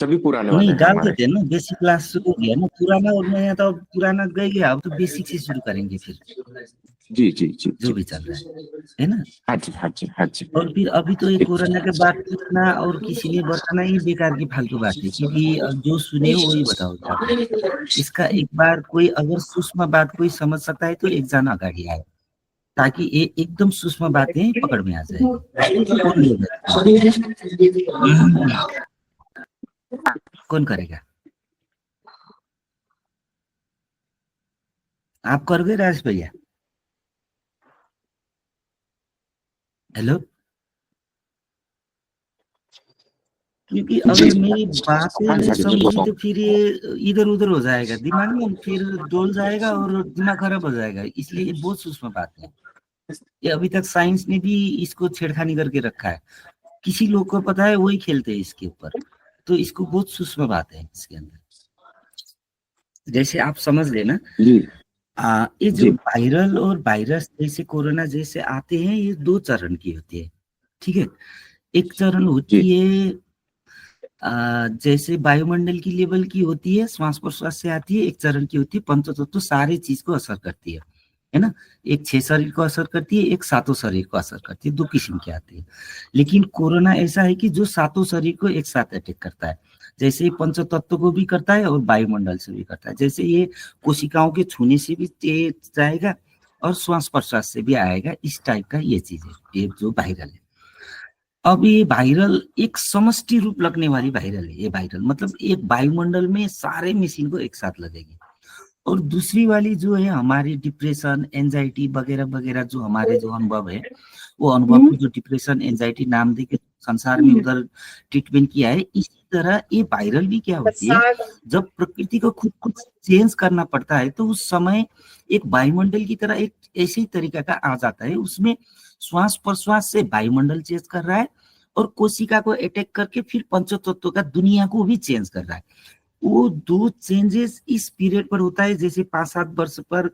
सभी पुराने वाले नहीं, हैं डाल हमारे। देते हैं ना, बेसिक क्लास शुरू हो गया ना, पुराना और नया, तो अब पुराना गई गया, अब तो बेसिक से शुरू करेंगे फिर, जी जी जी जो जी। भी चल रहा है ना। हाँ जी हाँ जी हाँ जी। और फिर अभी तो ये कोरोना के बाद पूछना और किसी ने बताना ये बेकार की फालतू बात है, क्योंकि जो सुने हो वही बताओगे आप। इसका एक बार कोई अगर सूक्ष्म बात कोई समझ सकता है तो एक जना अगाडि आए, ताकि ये एकदम सूक्ष्म बातें पकड़ में आ जाएगी। कौन लेगा? कौन करेगा? आप करोगे राजेश भैया? हेलो। क्योंकि जी अगर जी मेरी बातें हाँ जी नहीं हाँ जी, मैं समझी बोलता तो हूँ। फिर ये इधर उधर हो जाएगा दिमाग में, फिर डोल जाएगा और दिमाग खराब हो जाएगा, इसलिए ये बहुत सूक्ष्म बात है। ये अभी तक साइंस ने भी इसको छेड़खानी करके रखा है, किसी लोग को पता है वही खेलते हैं इसके ऊपर, तो इसको बहुत सूक्ष्म बात है इसके अंदर। जैसे आप समझ लेना, जी ये जो जी वायरल और वायरस जैसे कोरोना जैसे आते हैं, ये दो चरण की होती है, ठीक है। एक चरण जी होती है जैसे वायुमंडल की लेवल की होती है, श्वास प्रश्वास से आती है। एक चरण की होती है पंचतत्व सारे चीज को असर करती है ना। एक 6 शरीर को असर करती है, एक सातों शरीर को असर करती है, दो किस्म की आती है। लेकिन कोरोना ऐसा है कि जो सातों शरीर को एक साथ अटैक करता है, जैसे ये पंचतत्व को भी करता है और वायुमंडल से भी करता है। जैसे ये कोशिकाओं के छूने से भी जाएगा और श्वास प्रश्वास से भी आएगा, इस टाइप का ये चीज है, ये जो वायरल है। अब ये वायरल एक समष्टि रूप लगने वाली वायरल है। ये वायरल मतलब एक वायुमंडल में सारे मशीन को एक साथ लगेगी। और दूसरी वाली जो है हमारी डिप्रेशन एंजाइटी वगैरह वगैरह, जो हमारे जो अनुभव है, वो अनुभव को जो डिप्रेशन एंजाइटी नाम दे के संसार में उधर ट्रीटमेंट किया है, इसी तरह ये वायरल भी क्या होती है, जब प्रकृति को खुद कुछ चेंज करना पड़ता है तो उस समय एक वायुमंडल की तरह एक ऐसे ही तरीका का आ जाता है, उसमें श्वास प्रश्वास से वायुमंडल चेंज कर रहा है और कोशिका को अटैक करके फिर पंचतत्व का दुनिया को भी चेंज कर रहा है। वो दो चेंजेस इस पीरियड पर होता है, जैसे 5-7 वर्ष पर,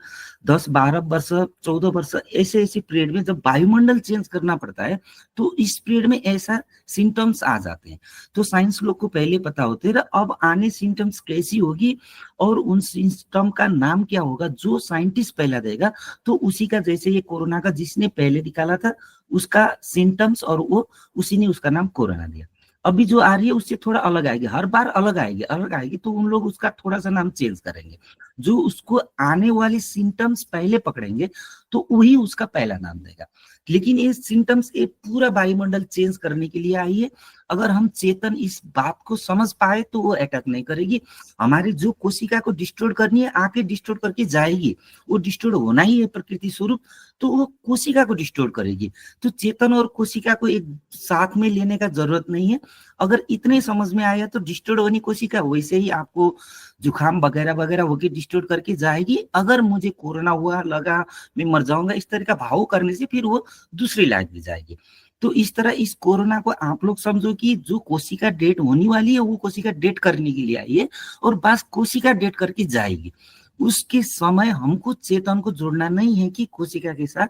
10-12 वर्ष, 14 वर्ष, ऐसे ऐसे पीरियड में जब वायुमंडल चेंज करना पड़ता है तो इस पीरियड में ऐसा सिम्टम्स आ जाते हैं। तो साइंस लोग को पहले पता होते हैं अब आने सिम्टम्स कैसी होगी और उन सिम्टम का नाम क्या होगा, जो साइंटिस्ट पहला देगा तो उसी का, जैसे ये कोरोना का जिसने पहले निकाला था उसका सिम्टम्स, और वो उसी ने उसका नाम कोरोना दिया। अभी जो आ रही है उससे थोड़ा अलग आएगी, हर बार अलग आएगी तो उन लोग उसका थोड़ा सा नाम चेंज करेंगे। जो उसको आने वाली सिम्टम्स पहले पकड़ेंगे तो वही उसका पहला नाम देगा। लेकिन ये सिम्टम्स ये पूरा वायुमंडल चेंज करने के लिए आई है। अगर हम चेतन इस बात को समझ पाए तो वो अटैक नहीं करेगी। हमारी जो कोशिका को डिस्ट्रॉय करनी है आके डिस्ट्रॉय करके जाएगी, वो डिस्ट्रॉय होना ही है प्रकृति स्वरूप, तो वो कोशिका को डिस्ट्रॉय करेगी। तो चेतन और कोशिका को एक साथ में लेने का जरूरत नहीं है। अगर इतने समझ में आया तो डिस्टोर्ड होनी कोशिका वैसे ही आपको जुकाम वगैरह वगैरह होके डिस्टोर्ड करके जाएगी। अगर मुझे कोरोना हुआ लगा मैं मर जाऊंगा इस तरह का भाव करने से फिर वो दूसरी लाइफ में जाएगी। तो इस तरह इस कोरोना को आप लोग समझो कि जो कोशिका डेट होने वाली है वो कोशिका डेट करने के लिए आई है और बस कोशिका डेट करके जाएगी। उसके समय हमको चेतन को जोड़ना नहीं है कि कोशिका के साथ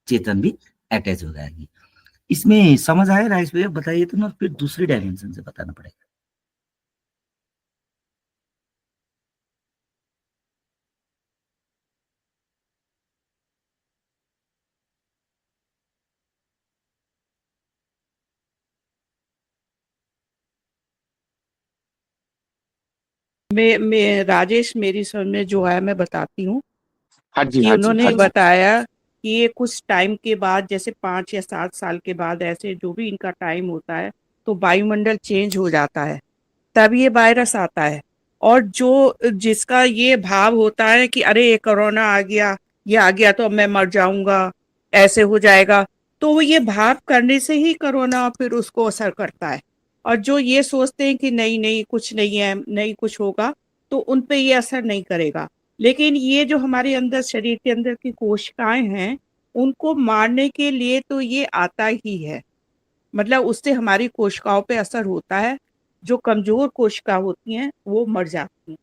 चेतन भी अटैच हो जाएगी। इसमें समझ आया राइस भैया? बताइए तो ना, फिर दूसरी डायमेंशन से बताना पड़ेगा। मैं राजेश, मेरी समझ में जो है मैं बताती हूँ हाँ जी कि हाँ जी उन्होंने हाँ जी। बताया कि ये कुछ टाइम के बाद, जैसे 5 या 7 साल के बाद, ऐसे जो भी इनका टाइम होता है तो वायुमंडल चेंज हो जाता है, तब ये वायरस आता है। और जो जिसका ये भाव होता है कि अरे ये कोरोना आ गया, ये आ गया तो अब मैं मर जाऊंगा, ऐसे हो जाएगा, तो वो ये भाव करने से ही कोरोना फिर उसको असर करता है। और जो ये सोचते हैं कि नहीं नहीं कुछ नहीं है, नहीं कुछ होगा, तो उन पे ये असर नहीं करेगा। लेकिन ये जो हमारे अंदर शरीर के अंदर की कोशिकाएं हैं, उनको मारने के लिए तो ये आता ही है। मतलब उससे हमारी कोशिकाओं पे असर होता है, जो कमजोर कोशिका होती हैं वो मर जाती हैं।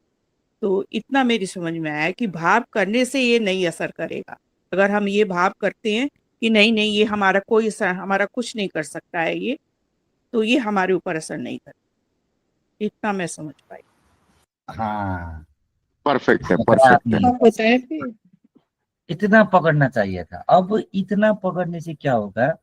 तो इतना मेरी समझ में आया कि भाव करने से ये नहीं असर करेगा। अगर हम ये भाव करते हैं कि नहीं नहीं ये हमारा कोई असर, हमारा कुछ नहीं कर सकता है ये, तो ये हमारे ऊपर असर नहीं करेगा। इतना मैं समझ पाई। हाँ, परफेक्ट है, बताया परफेक्ट है। आपने। आप बताए फिर। इतना पकड़ना चाहिए था। अब इतना पकड़ने से क्या होगा,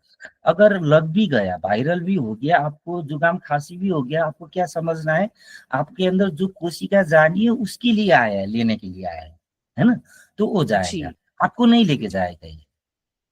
अगर लग भी गया, वायरल भी हो गया, आपको जुकाम खांसी भी हो गया, आपको क्या समझना है, आपके अंदर जो कोशिका जानी है उसके लिए आया है, लेने के लिए आया है ना, तो वो जाएगा, जी। आपको नहीं लेके जाएगा ये,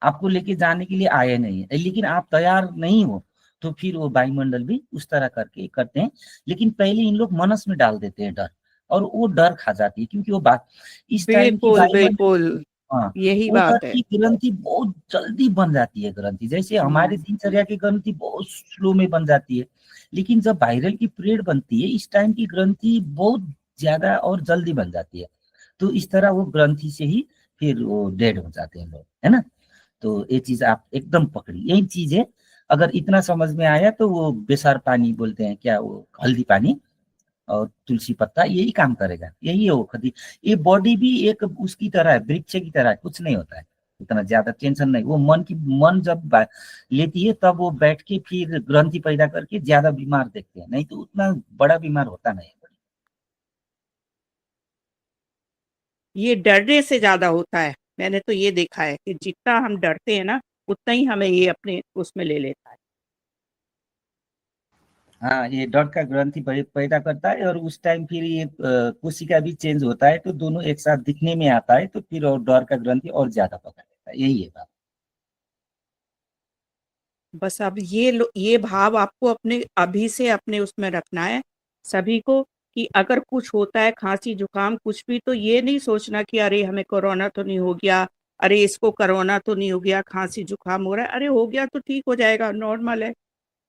आपको लेके जाने के लिए आया नहीं है, लेकिन आप तैयार नहीं हो तो फिर वो वायुमंडल भी उस तरह करके करते हैं। लेकिन पहले इन लोग मनस में डाल देते हैं डर, और वो डर खा जाती है, क्योंकि वो बात इस टाइम की बिल्कुल वायुमंडल, बिल्कुल, हाँ, यही वो डर बात है। की ग्रंथि बहुत जल्दी बन जाती है। ग्रंथि जैसे हमारे दिनचर्या की ग्रंथि बहुत स्लो में बन जाती है, लेकिन जब वायरल की पीरियड बनती है इस टाइम की ग्रंथि बहुत ज्यादा और जल्दी बन जाती है। तो इस तरह वो ग्रंथि से ही फिर वो डेड हो जाते हैं लोग, है ना। तो ये चीज आप एकदम पकड़ी, यही चीज है। अगर इतना समझ में आया तो वो बेसार पानी बोलते हैं क्या, वो हल्दी पानी और तुलसी पत्ता यही काम करेगा, यही है वो खदी। ये बॉडी भी एक उसकी तरह है, वृक्ष की तरह है, कुछ नहीं होता है, इतना ज्यादा टेंशन नहीं। वो मन जब लेती है तब वो बैठ के फिर ग्रंथि पैदा करके ज्यादा बीमार देखते हैं, नहीं तो उतना बड़ा बीमार होता नहीं है। ये डरने से ज्यादा होता है, मैंने तो ये देखा है कि जितना हम डरते हैं ना उतना ही हमें ये अपने उसमें ले लेता है। हाँ, ये डॉट का ग्रंथि पैदा करता है, और उस टाइम फिर ये कोशिका भी चेंज होता है, तो दोनों एक साथ दिखने में आता है, तो फिर और डर का ग्रंथि और ज्यादा पकड़ लेता है, यही है बात। बस अब ये भाव आपको अपने अभी से अपने उसमें रखना है सभी को, कि अगर कुछ होता है खांसी जुकाम कुछ भी, तो ये नहीं सोचना कि अरे हमें कोरोना तो नहीं हो गया, अरे इसको कोरोना तो नहीं हो गया, खांसी जुकाम हो रहा है, अरे हो गया तो ठीक हो जाएगा, नॉर्मल है,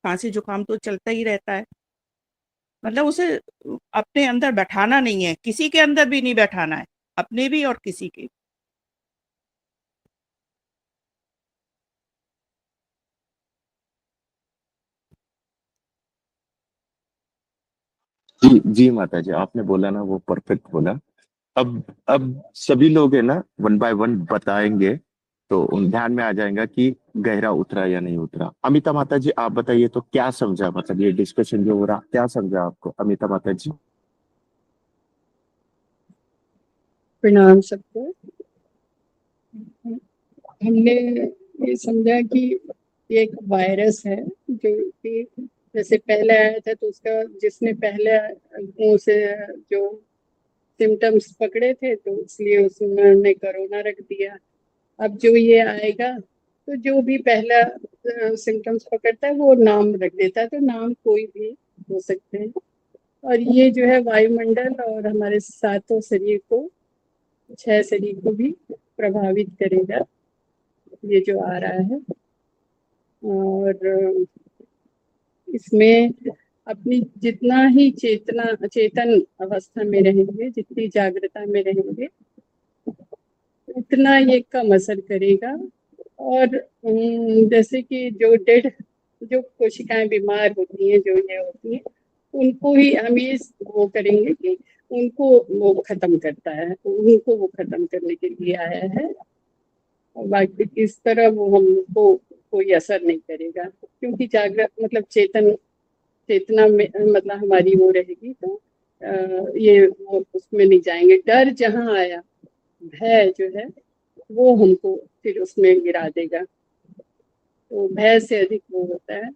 खांसी जुकाम तो चलता ही रहता है। मतलब उसे अपने अंदर बैठाना नहीं है, किसी के अंदर भी नहीं बैठाना है, अपने भी और किसी के। जी जी माता जी, आपने बोला ना वो परफेक्ट बोला। अब सभी लोग है ना वन बाय वन बताएंगे, तो उन ध्यान में आ जाएगा कि गहरा उतरा या नहीं उतरा। अमिता माता जी आप बताइए, तो क्या समझा, मतलब ये डिस्कशन जो हो रहा क्या समझा आपको, अमिता माता जी। प्रणाम सबको। हमने ये समझा कि ये एक वायरस है जो कि जैसे पहले आया था तो उसका जिसने पहले मुंह से जो सिम्टम्स पकड़े थे तो इसलिए उसने कोरोना रख दिया। अब जो ये आएगा तो जो भी पहला सिम्टम्स पकड़ता है वो नाम रख देता है, तो नाम कोई भी हो सकते हैं। और ये जो है वायुमंडल और हमारे सातों शरीर को, 6 शरीर को भी प्रभावित करेगा, ये जो आ रहा है। और इसमें अपनी जितना ही चेतन अवस्था में रहेंगे, जितनी जागृता में रहेंगे, उतना ये कम असर करेगा। और जैसे कि जो कोशिकाएं बीमार होती हैं, जो ये होती हैं, उनको ही हम ये वो करेंगे कि उनको वो खत्म करता है, उनको वो खत्म करने के लिए आया है। और बाकी इस तरह वो हमको कोई असर नहीं करेगा, क्योंकि जागृत मतलब चेतना में मतलब हमारी वो रहेगी, तो ये वो उसमें नहीं जाएंगे। डर जहाँ आया, भय जो है वो हमको फिर उसमें गिरा देगा, तो भय से अधिक वो होता है।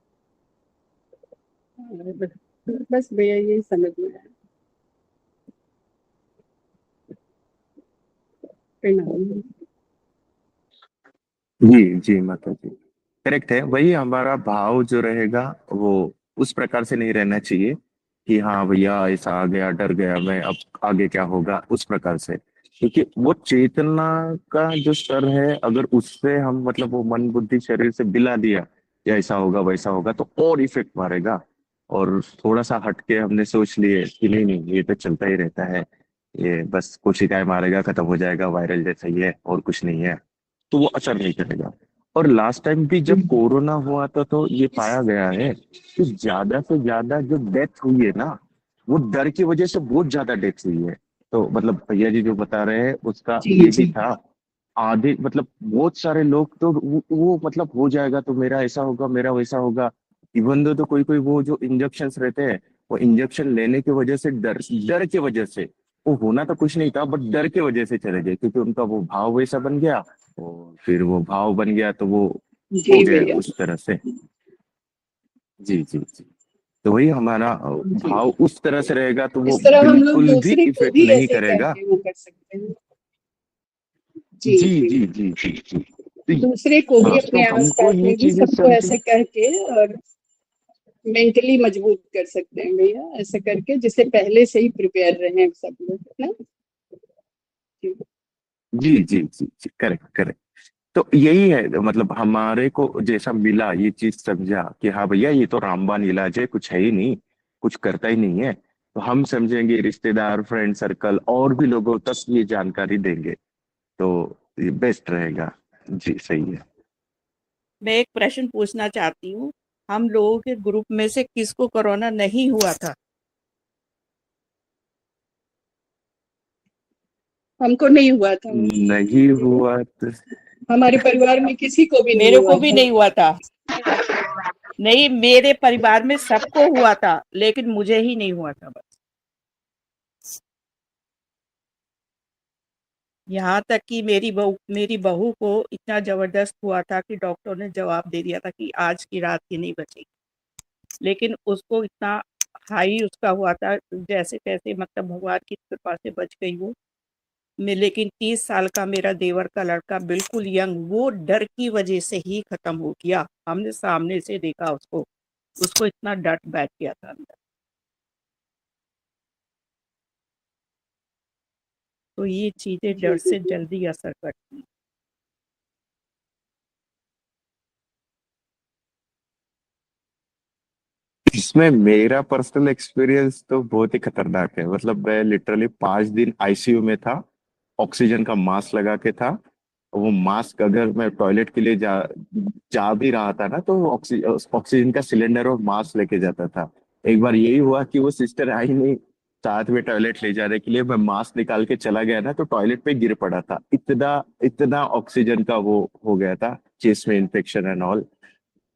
और बस भैया यही समझ में आया। प्रणाम। जी जी माता जी, करेक्ट है। वही हमारा भाव जो रहेगा वो उस प्रकार से नहीं रहना चाहिए कि हाँ भैया ऐसा आ गया, डर गया मैं, अब आगे क्या होगा, उस प्रकार से। क्योंकि वो चेतना का जो स्तर है, अगर उससे हम मतलब वो मन बुद्धि शरीर से बिला दिया या ऐसा होगा वैसा होगा, तो और इफेक्ट मारेगा। और थोड़ा सा हटके हमने सोच लिए कि नहीं नहीं ये तो चलता ही रहता है, ये बस कोशिकाएं मारेगा, खत्म हो जाएगा, वायरल जैसा ही है और कुछ नहीं है, तो वो असर नहीं करेगा। और लास्ट टाइम भी जब कोरोना हुआ था तो ये पाया गया है कि ज्यादा से ज्यादा जो डेथ हुई है ना, वो डर की वजह से बहुत ज्यादा डेथ हुई है। तो मतलब भैया जी जो बता रहे हैं उसका जी ये भी जी। था। आधे मतलब बहुत सारे लोग तो वो मतलब हो जाएगा तो मेरा ऐसा होगा, मेरा वैसा होगा। इवन दो तो कोई कोई वो जो इंजेक्शंस रहते हैं वो इंजेक्शन लेने की वजह से डर डर की वजह से, वो होना तो कुछ नहीं था बट डर की वजह से चले गए, क्योंकि उनका वो भाव वैसा बन गया, और फिर वो भाव बन गया तो वो हो जी गए भैया। उस तरह से। जी जी जी। तो वही हमारा जी, भाव उस तरह से रहेगा तो वो इस तरह हम लोग बिल्कुल भी दूसरे को इफेक्ट भी नहीं ऐसे करेगा। करके वो कर सकते हैं। जी जी जी। जी जी जी जी। दूसरे को भी हाँ तो अपने हमको आसपास ये में भी चीजें सबको समझ। ऐसे करके और मेंटली मजबूत कर सकते हैं भैया, ऐसे करके जिससे पहले से ही प्रिपेयर रहे सब लोग ना। जी जी जी जी जी, करेक्ट करेक्ट। तो यही है, मतलब हमारे को जैसा मिला ये चीज समझा कि हाँ भैया ये तो रामबाण इलाज है, कुछ है ही नहीं, कुछ करता ही नहीं है, तो हम समझेंगे, रिश्तेदार फ्रेंड सर्कल और भी लोगों तक ये जानकारी देंगे, तो ये बेस्ट रहेगा। जी सही है। मैं एक प्रश्न पूछना चाहती हूँ, हम लोगों के ग्रुप में से किसको कोरोना नहीं हुआ था? हमको नहीं हुआ था। नहीं हुआ तो हमारे परिवार में किसी को भी नहीं मेरे हुआ को भी था। नहीं हुआ था। नहीं, मेरे परिवार में सबको हुआ था, लेकिन मुझे ही नहीं हुआ था बस। यहाँ तक कि मेरी बहू को इतना जबरदस्त हुआ था कि डॉक्टर ने जवाब दे दिया था कि आज की रात की नहीं बचेगी, लेकिन उसको इतना हाई उसका हुआ था, जैसे तैसे मतलब भगवान की कृपा से बच गई वो। मैं लेकिन 30 साल का मेरा देवर का लड़का बिल्कुल यंग, वो डर की वजह से ही खत्म हो गया। हमने सामने से देखा उसको, उसको इतना डर बैठ गया था अंदर। तो ये चीजें जी डर जी से जी। जल्दी असर करती हैं। इसमें मेरा पर्सनल एक्सपीरियंस तो बहुत ही खतरनाक है, मतलब मैं लिटरली 5 दिन आईसीयू में था, ऑक्सीजन का मास्क लगा के था। वो मास्क अगर मैं टॉयलेट के लिए जा भी रहा था ना, तो वो ऑक्सीजन का सिलेंडर और मास्क लेके जाता था। एक बार यही हुआ कि वो सिस्टर आई नहीं साथ में टॉयलेट ले जाने के लिए, मैं मास्क निकाल के चला गया ना तो टॉयलेट पे गिर पड़ा था, इतना इतना ऑक्सीजन का वो हो गया था, चेस्ट में इन्फेक्शन एंड ऑल।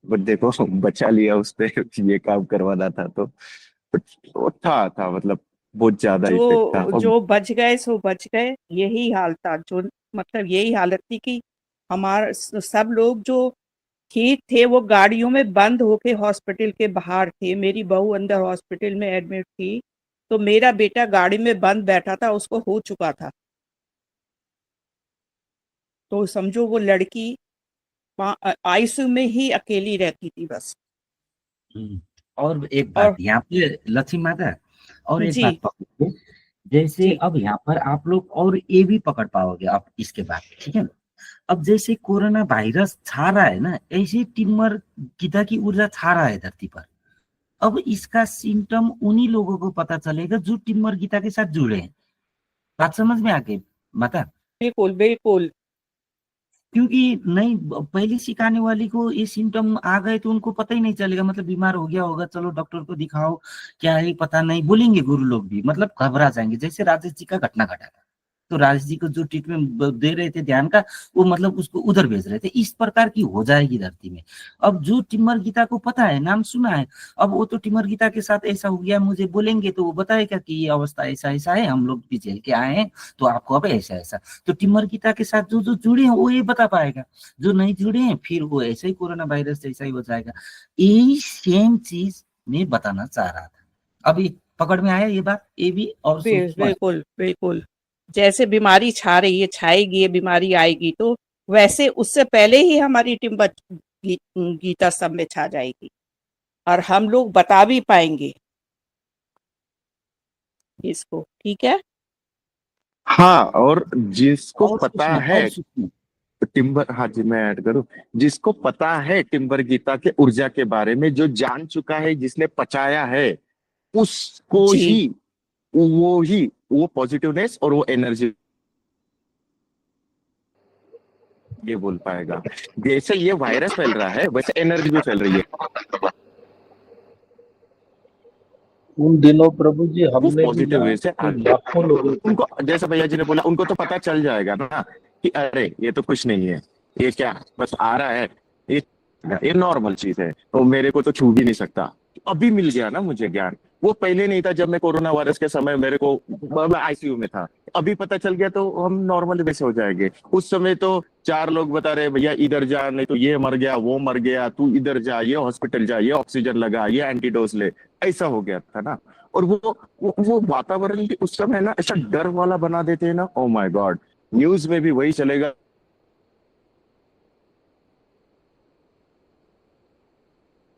बट देखो बचा लिया उसने ये काम करवाना था तो। बट वो था मतलब बहुत ज्यादा इफेक्ट था। जो और जो बच गए सो बच गए, यही हाल था। जो मतलब यही हालत थी कि हमारा सब लोग जो ठीक थे वो गाड़ियों में बंद होके हॉस्पिटल के बाहर थे। मेरी बहू अंदर हॉस्पिटल में एडमिट थी, तो मेरा बेटा गाड़ी में बंद बैठा था, उसको हो चुका था। तो समझो वो लड़की आईसीयू में ही अकेली रहती थी बस। और एक बात और यहाँ पे लक्ष्मी माता, और एक जी बात पकड़ो, जैसे जी अब यहाँ पर आप लोग और ये भी पकड़ पाओगे अब इसके बाद, ठीक है ना। अब जैसे कोरोना वायरस छा रहा है ना, ऐसे टिम्बर गीता की ऊर्जा छा रहा है धरती पर। अब इसका सिम्टम उन्हीं लोगों को पता चलेगा जो टिम्बर गीता के साथ जुड़े हैं। बात समझ में आ गई माता? बिल्कुल बिल्कुल। क्योंकि नहीं, पहली सिखाने वाली को ये सिम्टम आ गए तो उनको पता ही नहीं चलेगा, मतलब बीमार हो गया होगा, चलो डॉक्टर को दिखाओ, क्या है पता नहीं बोलेंगे गुरु लोग भी, मतलब घबरा जाएंगे। जैसे राजेश जी का घटना घटा था, तो राजेश जी को जो ट्रीटमेंट दे रहे थे ध्यान का, वो मतलब उसको उधर भेज रहे थे। इस प्रकार की हो जाएगी धरती में। अब जो टिम्बर गीता को पता है, नाम सुना है, अब वो तो टिम्बर गीता के साथ ऐसा हो गया मुझे बोलेंगे तो वो बताएगा कि ये अवस्था ऐसा ऐसा है, हम लोग भी झेल के आए हैं, तो आपको अब ऐसा ऐसा। तो टिम्बर गीता के साथ जो जो जुड़े हैं वो ये बता पाएगा, जो नहीं जुड़े हैं फिर वो ऐसे ही कोरोना वायरस जैसा ही हो जाएगा। यही सेम चीज मैं बताना चाह रहा था। अभी पकड़ में आया ये बात, ये भी और सूक्ष्म है। बिल्कुल बिल्कुल। जैसे बीमारी छा रही है, छाएगी, ये बीमारी आएगी, तो वैसे उससे पहले ही हमारी टीम गीता सब में छा जाएगी, और हम लोग बता भी पाएंगे इसको। ठीक है। हाँ, और जिसको और पता सूक्ष्म, और है सूक्ष्म। टिम्बर, हाँ जी मैं ऐड करूँ, जिसको पता है टिम्बर गीता के ऊर्जा के बारे में, जो जान चुका है, जिसने पचाया है, उसको जी ही वो पॉजिटिवनेस और वो एनर्जी ये बोल पाएगा। जैसे ये वायरस फैल रहा है वैसे एनर्जी भी फैल रही है, उन दिनों प्रभु जी वो हमने भी पॉजिटिव ना वे से तो लाखों लोगों को उनको, जैसे भैया जी ने बोला, उनको तो पता चल जाएगा ना कि अरे ये तो कुछ नहीं है, ये क्या बस आ रहा है, ये ये नॉर्मल चीज है, तो मेरे को तो छू भी नहीं सकता। अभी मिल गया ना मुझे ज्ञान, वो पहले नहीं था जब मैं कोरोना वायरस के समय मेरे को मैं आईसीयू में था। अभी पता चल गया तो हम नॉर्मल वैसे हो जाएंगे। उस समय तो 4 लोग बता रहे भैया इधर जा, नहीं तो ये मर गया वो मर गया, तू इधर जा, ये हॉस्पिटल जा, ये ऑक्सीजन लगा, ये एंटीडोज ले, ऐसा हो गया था ना। और वो वातावरण भी उस समय ना ऐसा डर वाला बना देते हैं ना, ओ माय गॉड। न्यूज में भी वही चलेगा,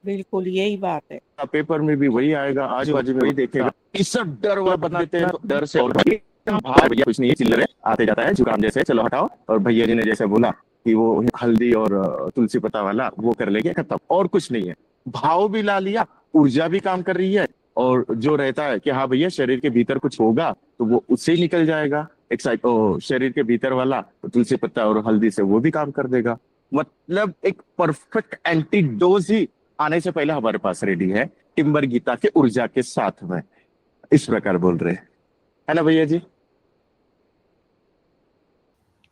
बिल्कुल यही बात है। पेपर में भी वही आएगा, आजू बाजू में वही देखेगा, इस सब डर वाला बना देते हैं। डर से और भाई भैया कुछ नहीं है, चिल्लर है, आते जाता है जुकाम जैसे, चलो हटाओ। और भैया जी ने जैसे बोला कि वो हल्दी और तुलसी पत्ता वाला वो कर लेंगे, खत्म, और कुछ नहीं है। भाव भी ला लिया, ऊर्जा भी काम कर रही है, और जो रहता है कि हाँ भैया शरीर के भीतर कुछ होगा तो वो उससे ही निकल जाएगा। शरीर के भीतर वाला तो तुलसी पत्ता और हल्दी से वो भी काम कर देगा। मतलब एक परफेक्ट एंटीडोज ही आने से पहले हमारे पास रेडी है, टिम्बर गीता के ऊर्जा के साथ में। इस प्रकार बोल रहे हैं, है ना भैया जी?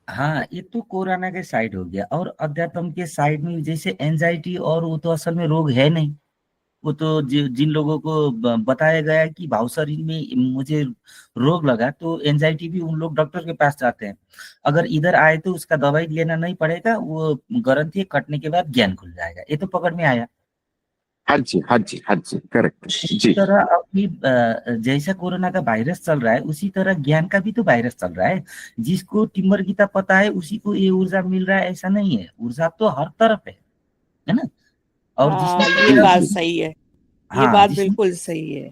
हाँ, ये तो कोरोना के साइड हो गया। और अध्यात्म के साइड में जैसे एंजाइटी, और वो तो असल में रोग है नहीं। वो तो जिन लोगों को बताया गया है कि भाव शरीर में मुझे रोग लगा, तो एंजाइटी भी उन लोग डॉक्टर के पास जाते हैं। अगर इधर आए तो उसका दवाई लेना नहीं पड़ेगा, वो गारंटी कटने के बाद ज्ञान खुल जाएगा। ये तो पकड़ में आया। हाँ जी, हाँ जी, हाँ जी, करेक्ट इसी जी। तरह अभी जैसा कोरोना का वायरस चल रहा है, उसी तरह ज्ञान का भी तो वायरस चल रहा है। जिसको टिम्बर गीता पता है उसी को ये ऊर्जा मिल रहा है, ऐसा नहीं है। ऊर्जा तो हर तरफ है ना। और जिसने हाँ, ये जी बात जी सही है। ये हाँ बात जिसने बिल्कुल सही है।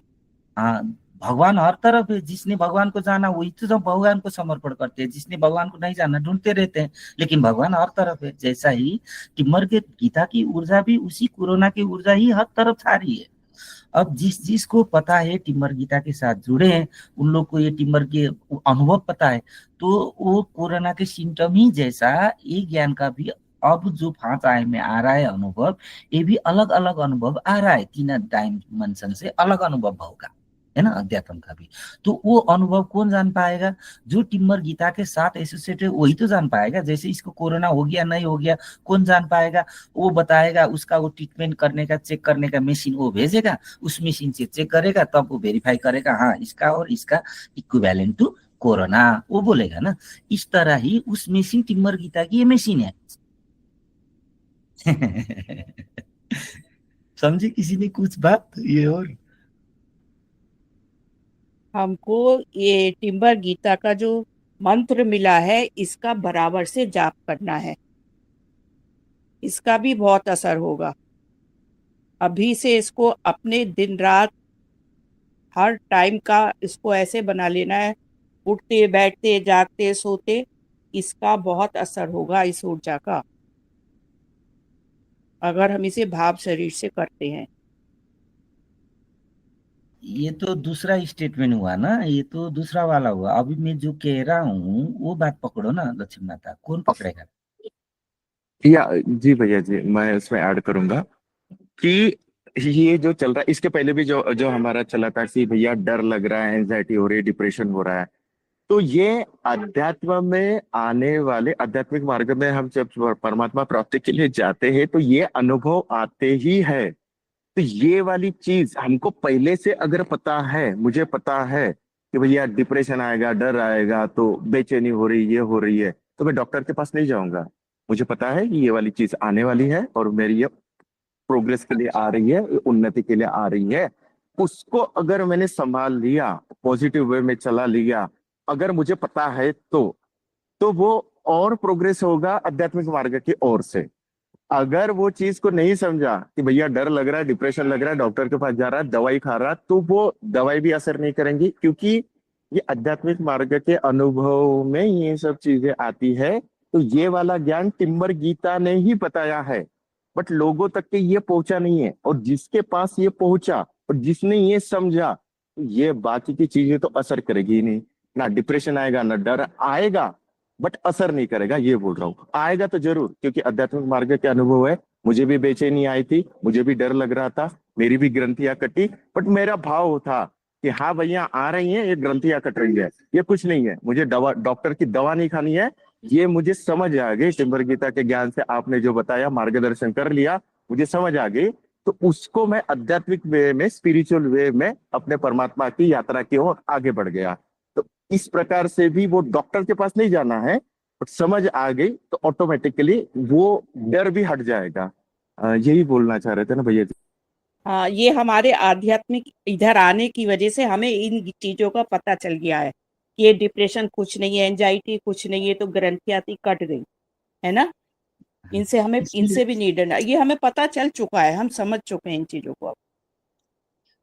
हाँ, भगवान हर तरफ है। जिसने भगवान को जाना वही तो सब भगवान को समर्पण करते हैं। जिसने भगवान को नहीं जाना ढूंढते रहते हैं। लेकिन भगवान हर तरफ है। जैसा ही टिम्बर के गीता की ऊर्जा भी उसी कोरोना की ऊर्जा ही हर तरफ आ रही है। अब जिस जिसको पता है, टिम्बर गीता के साथ जुड़े हैं, उन लोग को ये टिम्बर के अनुभव पता है, तो वो कोरोना के सिम्टम ही जैसा ये ज्ञान का भी अब जो 5 आयाम में आ रहा है अनुभव, ये भी अलग अलग अनुभव आ रहा है। 3 डायमेंशन से अलग अनुभव होगा, है ना, अध्यात्म का भी। तो वो अनुभव कौन जान पाएगा? जो टिम्बर गीता के साथ एसोसिएट है वही तो जान पाएगा। जैसे इसको कोरोना हो गया नहीं हो गया, कौन जान पाएगा? वो बताएगा। उसका वो ट्रीटमेंट करने का, चेक करने का मशीन वो भेजेगा, उस मशीन से चेक करेगा, तब वो वेरीफाई करेगा, हाँ इसका और इसका इक्विवेलेंट टू कोरोना, वो बोलेगा ना। इस तरह ही उस मशीन, टिम्बर गीता की ये मशीन है। समझे किसी ने कुछ बात ये? और हमको ये टिम्बर गीता का जो मंत्र मिला है इसका बराबर से जाप करना है, इसका भी बहुत असर होगा। अभी से इसको अपने दिन रात हर टाइम का इसको ऐसे बना लेना है, उठते बैठते जागते सोते, इसका बहुत असर होगा इस ऊर्जा का, अगर हम इसे भाव शरीर से करते हैं। ये तो दूसरा स्टेटमेंट हुआ ना, ये तो दूसरा वाला हुआ। अभी मैं जो कह रहा हूँ वो बात पकड़ो ना। लक्ष्मी माता कौन पकड़ेगा? या जी भैया जी, मैं उसमें ऐड करूंगा कि ये जो चल रहा है, इसके पहले भी जो जो हमारा चला था कि भैया डर लग रहा है, एंजाइटी हो रही है, डिप्रेशन हो रहा है, तो ये अध्यात्म में आने वाले, आध्यात्मिक मार्ग में हम जब परमात्मा प्राप्ति के लिए जाते हैं तो ये अनुभव आते ही है। तो ये वाली चीज हमको पहले से अगर पता है, मुझे पता है कि भैया डिप्रेशन आएगा, डर आएगा, तो बेचैनी हो रही, ये हो रही है, तो मैं डॉक्टर के पास नहीं जाऊंगा। मुझे पता है कि ये वाली चीज आने वाली है और मेरी ये प्रोग्रेस के लिए आ रही है, उन्नति के लिए आ रही है। उसको अगर मैंने संभाल लिया, पॉजिटिव वे में चला लिया, अगर मुझे पता है तो वो और प्रोग्रेस होगा आध्यात्मिक मार्ग की ओर से। अगर वो चीज को नहीं समझा कि भैया डर लग रहा है, डिप्रेशन लग रहा है, डॉक्टर के पास जा रहा है, दवाई खा रहा है, तो वो दवाई भी असर नहीं करेंगी, क्योंकि ये आध्यात्मिक मार्ग के अनुभव में ये सब चीजें आती है। तो ये वाला ज्ञान टिम्बर गीता ने ही बताया है, बट लोगों तक के ये पहुंचा नहीं है। और जिसके पास ये पहुंचा और जिसने ये समझा, तो ये बाकी की चीजें तो असर करेगी ही नहीं। ना डिप्रेशन आएगा, ना डर आएगा, बट असर नहीं करेगा, ये बोल रहा हूँ। आएगा तो जरूर, क्योंकि आध्यात्मिक मार्ग के अनुभव है। मुझे भी बेचैनी आई थी, मुझे भी डर लग रहा था, मेरी भी ग्रंथियां कटी, बट मेरा भाव था कि हाँ भैया आ रही हैं, ये ग्रंथियां कट रही है, ये कुछ नहीं है, मुझे दवा, डॉक्टर की दवा नहीं खानी है। ये मुझे समझ आ गई टिम्बर गीता के ज्ञान से, आपने जो बताया, मार्गदर्शन कर लिया, मुझे समझ आ गई तो उसको मैं आध्यात्मिक वे में, स्पिरिचुअल वे में अपने परमात्मा की यात्रा की ओर आगे बढ़ गया। तो इस प्रकार से भी वो डॉक्टर के पास नहीं जाना है, बट समझ आ गई तो ऑटोमेटिकली वो डर भी हट जाएगा। यही बोलना चाह रहे थे ना भैया जी? हाँ, ये हमारे आध्यात्मिक इधर आने की वजह से हमें इन चीजों का पता चल गया है कि ये डिप्रेशन कुछ नहीं है, एंजाइटी कुछ नहीं है, तो ग्रंथियां थी कट गई, है ना। इनसे हमें, इसमें इनसे भी नहीं डरना, ये हमें पता चल चुका है, हम समझ चुके हैं इन चीजों को अब।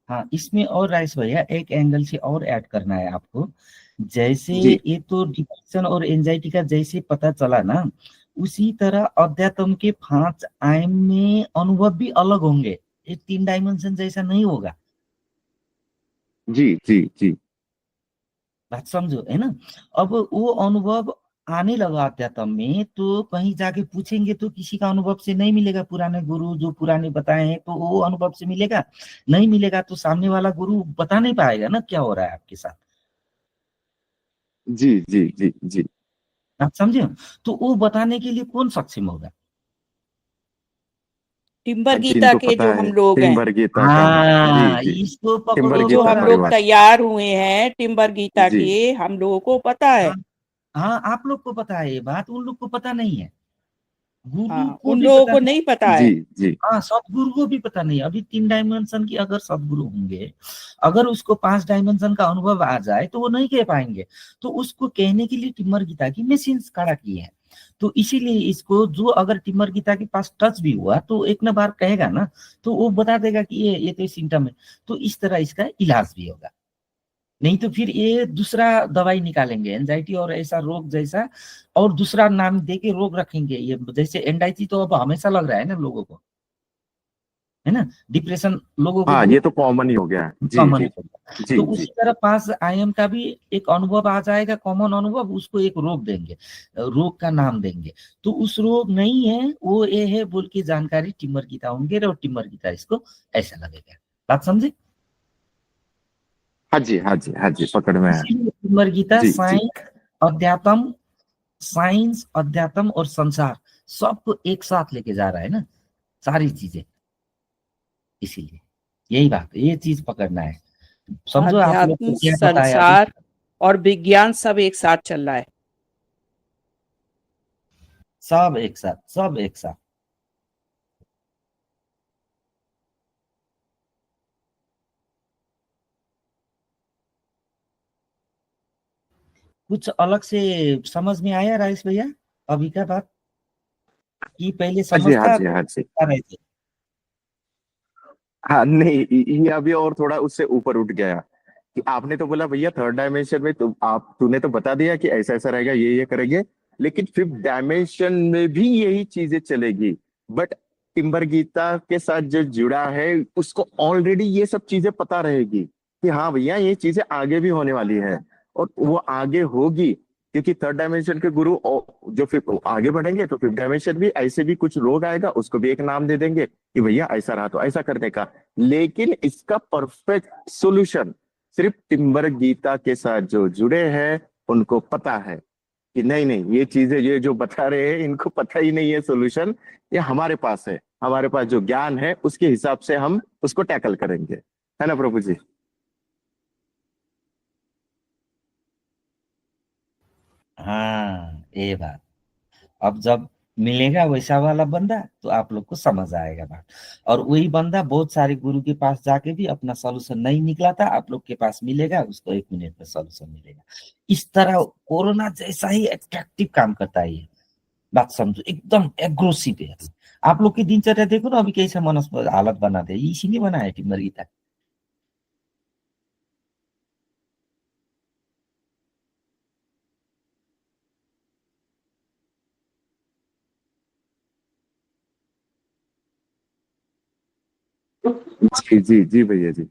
हाँ, इसमें और राइस भैया एक एंगल से और ऐड करना है आपको। जैसे जी ये तो डिप्रेशन और एंजाइटी का जैसे पता चला ना, उसी तरह अध्यात्म के 5 आयाम में अनुभव भी अलग होंगे। ये 3 डायमेंशन जैसा नहीं होगा। जी जी जी बात समझो, है ना। अब वो अनुभव आने लगा अध्यात्म में, तो कहीं जाके पूछेंगे तो किसी का अनुभव से नहीं मिलेगा। पुराने गुरु जो पुराने बताए हैं तो वो अनुभव से मिलेगा, नहीं मिलेगा तो सामने वाला गुरु बता नहीं पाएगा ना क्या हो रहा है आपके साथ। जी जी जी जी। आप समझे। तो वो बताने के लिए कौन सक्षम होगा। टिम्बर गीता जिनको के पता जो है हम लोग हैं, टिम्बर गीता का। जी हाँ, जी। इसको टिम्बर पकड़ो जो तो गीता हम आप। लोग परिवार। तैयार हुए हैं टिम्बर गीता जी के, हम लोगों को पता है। हाँ, हाँ, आप लोग को पता है ये बात, उन लोग को पता नहीं है। गुरु हाँ, को उन भी लोगों पता को नहीं। नहीं पता जी है। जी हाँ, सदगुरु को भी पता नहीं। अभी 3 डायमेंशन की अगर सदगुरु होंगे, अगर उसको 5 डायमेंशन का अनुभव आ जाए तो वो नहीं कह पाएंगे। तो उसको कहने के लिए टिम्बर गीता की मशीन्स खड़ा की है। तो इसीलिए इसको जो अगर टिम्बर गीता के पास टच भी हुआ तो एक ना बार कहेगा ना, तो वो बता देगा कि ये तो सिम्टम है। तो इस तरह इसका इलाज भी होगा। नहीं तो फिर ये दूसरा दवाई निकालेंगे एंजाइटी और ऐसा रोग जैसा, और दूसरा नाम दे के रोग रखेंगे। ये जैसे एंजाइटी तो अब हमेशा लग रहा है ना लोगों को, है ना। डिप्रेशन लोगों को हाँ, ये बहुत तो कॉमन ही हो गया है। जी कॉमन जी है। जी तो जी। उसी तरह 5 आयाम का भी एक अनुभव आ जाएगा, कॉमन अनुभव। उसको एक रोग देंगे, रोग का नाम देंगे। तो उस रोग नहीं है, वो ये है बोल के जानकारी टिम्बर गीता होंगे, और टिम्बर गीता इसको ऐसा लगेगा। बात समझे। हाँ जी हाँ जी हाँ जी, पकड़ में है। इसीलिए टिम्बर गीता जी जी अध्यात्म साइंस, अध्यात्म और संसार सबको एक साथ लेके जा रहा है ना, सारी चीजें। इसीलिए यही बात है, ये चीज पकड़ना है। समझो आप लोग को अध्यात्म, क्या बताया अभी। संसार और विज्ञान सब एक साथ चल रहा है। सब एक साथ, सब एक साथ। कुछ अलग से समझ में आया राइस भैया अभी का बात, कि पहले हाँ जी हाँ समझता जी हाँ जी। आ रहे थे। हाँ नहीं, ये अभी और थोड़ा उससे ऊपर उठ गया कि आपने तो बोला भैया थर्ड डायमेंशन में, तूने तो बता दिया कि ऐसा ऐसा रहेगा, ये करेंगे, लेकिन फिफ्थ डायमेंशन में भी यही चीजें चलेगी। बट टिम्बर गीता के साथ जो जुड़ा है उसको ऑलरेडी ये सब चीजें पता रहेगी कि हाँ भैया ये चीजें आगे भी होने वाली है, और वो आगे होगी। क्योंकि थर्ड डायमेंशन के गुरु जो फिर आगे बढ़ेंगे तो फिफ्थ डायमेंशन भी ऐसे भी कुछ रोग आएगा, उसको भी एक नाम दे देंगे कि भैया ऐसा रहा तो ऐसा करने का। लेकिन इसका परफेक्ट सॉल्यूशन सिर्फ टिम्बर गीता के साथ जो जुड़े हैं उनको पता है कि नहीं नहीं, ये चीजें ये जो बता रहे हैं इनको पता ही नहीं है सॉल्यूशन, ये हमारे पास है। हमारे पास जो ज्ञान है उसके हिसाब से हम उसको टैकल करेंगे, है ना प्रभु जी? हाँ, ये बात। अब जब मिलेगा वैसा वाला बंदा तो आप लोग को समझ आएगा बात। और वही बंदा बहुत सारे गुरु के पास जाके भी अपना सॉल्यूशन नहीं निकला था, आप लोग के पास मिलेगा, उसको 1 मिनट में सॉल्यूशन मिलेगा। इस तरह कोरोना जैसा ही एट्रैक्टिव काम करता है ये। बात समझो, एकदम एग्रेसिव है। आप लोग की दिनचर्या देखो ना अभी कैसा मनस्पत हालत बना दे, इसी ने बनाया टिम्बर गीता। जी जी जी भैया जी।